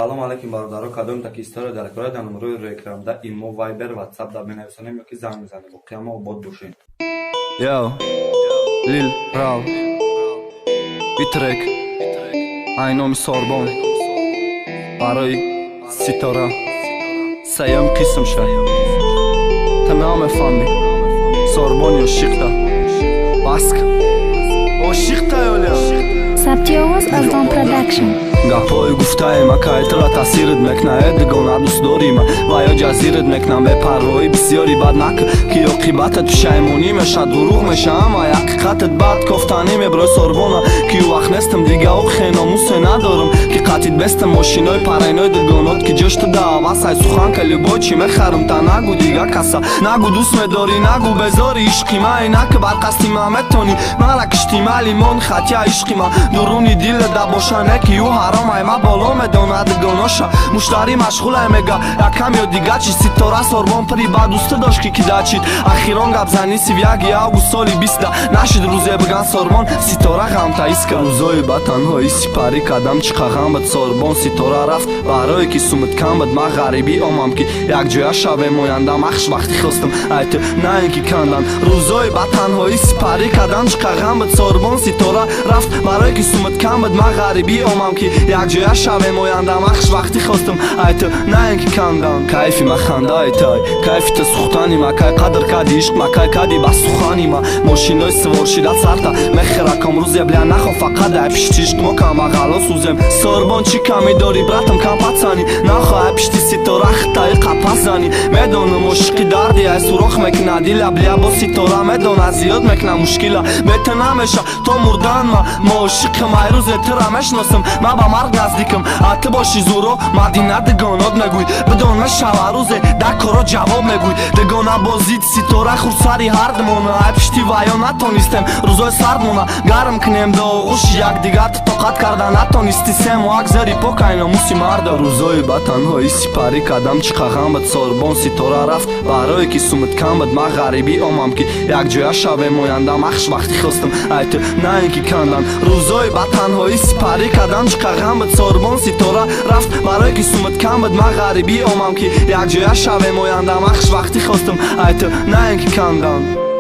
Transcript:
салом алейкум бародаро, кадом так история дар корадан рӯи рекламда имо вайбер ватсап да менависонем ё ки занг мезанем. Оқиямо обод бошед. Yo, Lil Rav, Bitrek, айноми Сорбон, барои Ситора, сеюм қисм шад. Та намефаҳмӣ, Сорбон ё шиқта, баска, ошиқта ёля. Sabtiyovuz Azon Production. Гапҳои гуфтаем акаитра таъсират мекунад дигона дӯст дорима ва ё ҷазират мекунам бепарвои бисёри бад накр ки оқибатат пишаймонӣ мешад дурӯғ мешавам ва ҳақиқатат бад кофтанӣ меброи Сорбона ки вақт нестам дига оқхе номусе надорам ки қатид бестам мошинои парайнои дигонот ки ҷошта даъвасай сухан ка любой чӣ мехарам та нагу дига каса нагу дӯст медорӣ нагу безори ишқи ма инака бар қасди ма метонӣ мара кишти малимон хатя ишқи ма дуруни дила да бошане ки ю ҳаромай ма боло медонад дигоноша муштари машғулай мега якам ё дига чи Ситора Сорбон пири ба дӯста дошт ки кидачид ахирон гапзани 31 август соли 20 нашид рӯзе биган Сорбон Ситора ғамта иска рӯзои ба танҳои сипари кадам чиқа ғам бад Сорбон Ситора рафт барое ки сумит кам бад ма ғарибӣ омам ки якҷоя шавем оянда махш вақти хостам айто на ин ки кандан рӯзои ба танҳои сипари кадам чиқа ғам бад Сорбон Ситора рафт барое ки сумит кам бад ма ғарибӣ омам ки якҷоя шавем оянда махш вақти хостам айто на ин ки кандан кайфи ма хандаи тай кайфи та сухтани ма кай қадр кади ишқ ма кай кади ба сухани ма мошинои своршида сарта мехиракам рӯзе бля нахо фақат ай пишти ишқ мо кам ба ғало сӯзем Сорбон чӣ ками дори братам кам пацани нахо ай пишти Ситора хитаи қапас зани медонам ошиқи дарди ай сурох мекуна дила бля бо Ситора медона зиёд мекуна мушкила бета намеша то мурдан ма ошиқам ай рӯзе тира мешиносам ма ба марг наздикам а ту боши зӯро мадина дигонот мегӯй бидон мешава рӯзе дар коро ҷавоб мегӯй дигона бозид Ситора хурсари ҳардмона ай пишти ваё натонистем рӯзои сардмона гарм кунем до оғӯш якдигар тоқат карда натонисти сем вак зери покай номуси марда рӯзои ба танҳои сипари кадам чиқа ғам бад Сорбон Ситора рафт барое ки сумит кам бад ма ғарибӣ омам ки якҷоя шавем оянда махш вақти хостам айто на ин ки кандан рӯзои ба танҳои сипари кадам чиқа ғам бад Сорбон Ситора рафт барое ки сумит кам бад ма ғарибӣ омам ки якҷоя шавем оянда махш вақти хостам айто на ин ки кандан